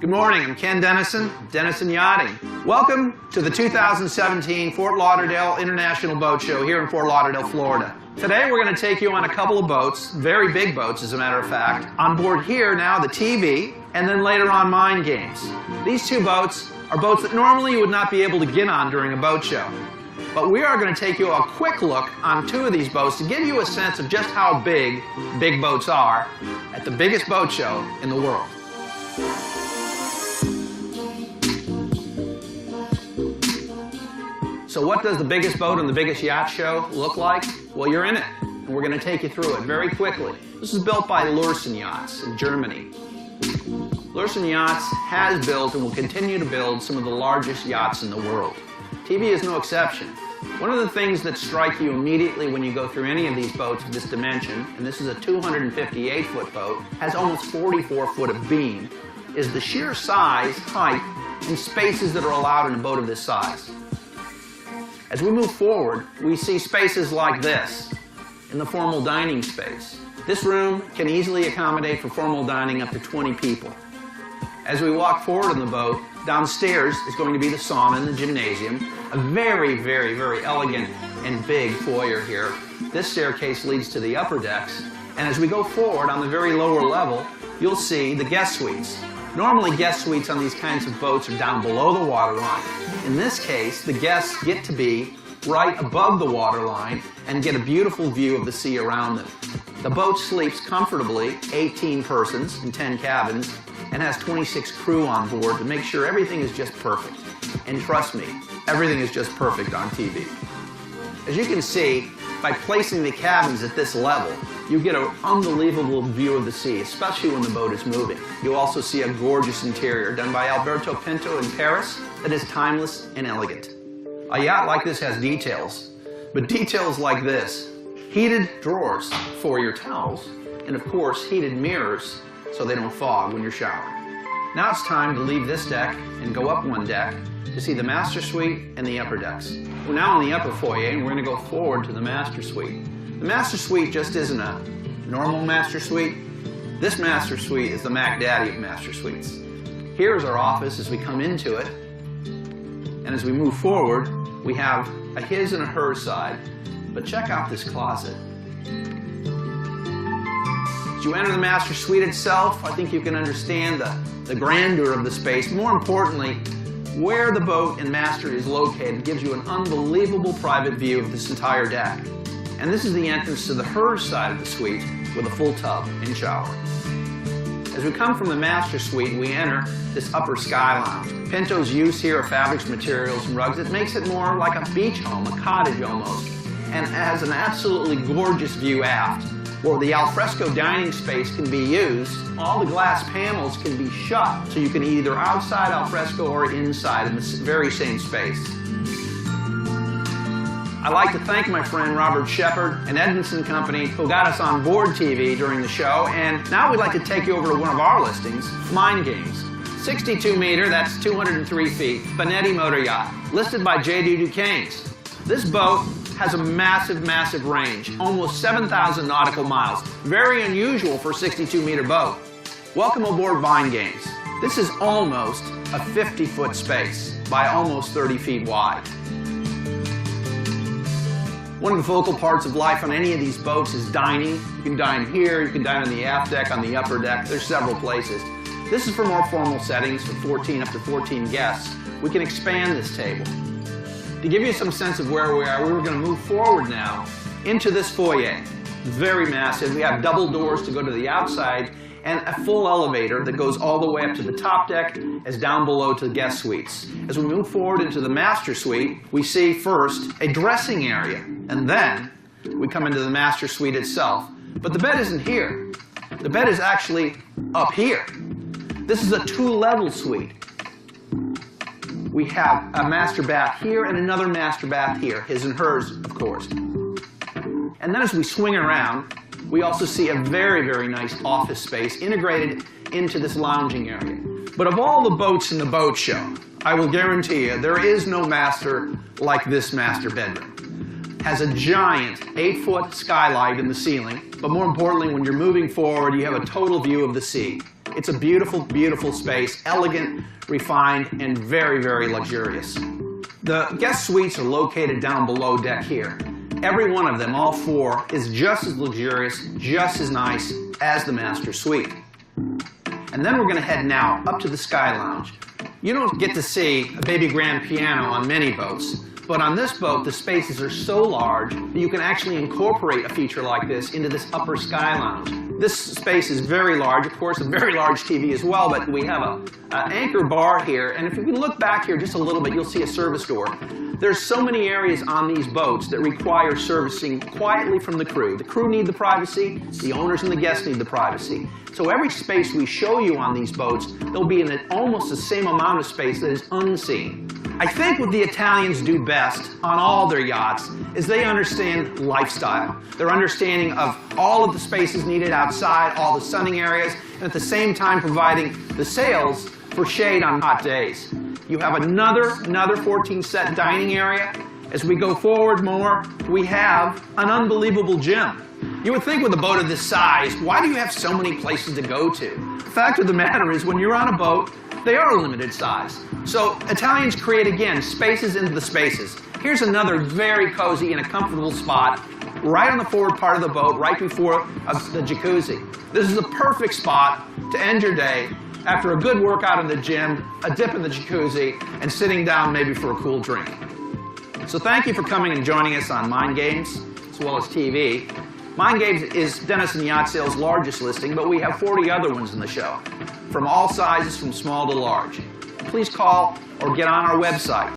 Good morning, I'm Ken Denison, Denison Yachting. Welcome to the 2017 Fort Lauderdale International Boat Show here in Fort Lauderdale, Florida. Today we're going to take you on a couple of boats, very big boats as a matter of fact. On board here now the TV, and then later on Mind Games. These two boats are boats that normally you would not be able to get on during a boat show. But we are going to take you a quick look on two of these boats to give you a sense of just how big boats are at the biggest boat show in the world. So what does the biggest boat and the biggest yacht show look like? Well, you're in it, and we're going to take you through it very quickly. This is built by Lurssen Yachts in Germany. Lurssen Yachts has built and will continue to build some of the largest yachts in the world. TV is no exception. One of the things that strike you immediately when you go through any of these boats of this dimension, and this is a 258-foot boat, has almost 44 foot of beam, is the sheer size, height, and spaces that are allowed in a boat of this size. As we move forward, we see spaces like this in the formal dining space. This room can easily accommodate for formal dining up to 20 people. As we walk forward in the boat, downstairs is going to be the sauna and the gymnasium, a very, very, very elegant and big foyer here. This staircase leads to the upper decks, and as we go forward on the very lower level, you'll see the guest suites. Normally, guest suites on these kinds of boats are down below the waterline. In this case, the guests get to be right above the waterline and get a beautiful view of the sea around them. The boat sleeps comfortably, 18 persons in 10 cabins, and has 26 crew on board to make sure everything is just perfect. And trust me, everything is just perfect on TV. As you can see, by placing the cabins at this level, you get an unbelievable view of the sea, especially when the boat is moving. You'll also see a gorgeous interior done by Alberto Pinto in Paris that is timeless and elegant. A yacht like this has details, but details like this: heated drawers for your towels, and of course heated mirrors so they don't fog when you're showering. Now it's time to leave this deck and go up one deck to see the master suite and the upper decks. We're now in the upper foyer and we're going to go forward to the master suite. The master suite just isn't a normal master suite. This master suite is the Mac Daddy of master suites. Here's our office as we come into it, and as we move forward, we have a his and a her side. But check out this closet. As you enter the master suite itself, I think you can understand the grandeur of the space. More importantly, where the boat and master is located gives you an unbelievable private view of this entire deck. And this is the entrance to the her side of the suite with a full tub and shower. As we come from the master suite, we enter this upper sky lounge. Pinto's use here of fabrics, materials, and rugs, it makes it more like a beach home, a cottage almost, and has an absolutely gorgeous view aft, where the alfresco dining space can be used. All the glass panels can be shut, so you can eat either outside alfresco or inside in the very same space. I'd like to thank my friend Robert Shepard and Edmondson Company who got us on board TV during the show, and now we'd like to take you over to one of our listings, Mind Games. 62 meter, that's 203 feet, Benetti motor yacht, listed by J.D. Duquesne's. This boat has a massive, massive range, almost 7,000 nautical miles. Very unusual for a 62-meter boat. Welcome aboard Mind Games. This is almost a 50-foot space by almost 30 feet wide. One of the focal parts of life on any of these boats is dining. You can dine here, you can dine on the aft deck, on the upper deck. There's several places. This is for more formal settings, for up to 14 guests. We can expand this table. To give you some sense of where we are, we're going to move forward now into this foyer. Very massive. We have double doors to go to the outside and a full elevator that goes all the way up to the top deck as down below to the guest suites. As we move forward into the master suite, we see first a dressing area, and then we come into the master suite itself. But the bed isn't here. The bed is actually up here. This is a two-level suite. We have a master bath here and another master bath here, his and hers, of course. And then as we swing around, we also see a very, very nice office space integrated into this lounging area. But of all the boats in the boat show, I will guarantee you there is no master like this master bedroom. Has a giant 8-foot skylight in the ceiling, but more importantly, when you're moving forward, you have a total view of the sea. It's a beautiful, beautiful space, elegant, refined, and very, very luxurious. The guest suites are located down below deck here. Every one of them, all four, is just as luxurious, just as nice as the master suite. And then we're going to head now up to the Sky Lounge. You don't get to see a baby grand piano on many boats, but on this boat the spaces are so large that you can actually incorporate a feature like this into this upper Sky Lounge. This space is very large, of course, a very large TV as well, but we have an anchor bar here, and if you can look back here just a little bit, you'll see a service door. There's so many areas on these boats that require servicing quietly from the crew. The crew need the privacy, the owners and the guests need the privacy. So every space we show you on these boats, there'll be in almost the same amount of space that is unseen. I think what the Italians do best on all their yachts is they understand lifestyle. Their understanding of all of the spaces needed outside, all the sunning areas, and at the same time providing the sails for shade on hot days. You have another 14-set dining area. As we go forward more, we have an unbelievable gym. You would think with a boat of this size, why do you have so many places to go to? The fact of the matter is, when you're on a boat, they are a limited size. So Italians create, again, spaces into the spaces. Here's another very cozy and a comfortable spot right on the forward part of the boat, right before the jacuzzi. This is a perfect spot to end your day after a good workout in the gym, a dip in the jacuzzi, and sitting down maybe for a cool drink. So thank you for coming and joining us on Mind Games, as well as TV. Mind Games is Denison Yacht Sales' largest listing, but we have 40 other ones in the show, from all sizes, from small to large. Please call or get on our website.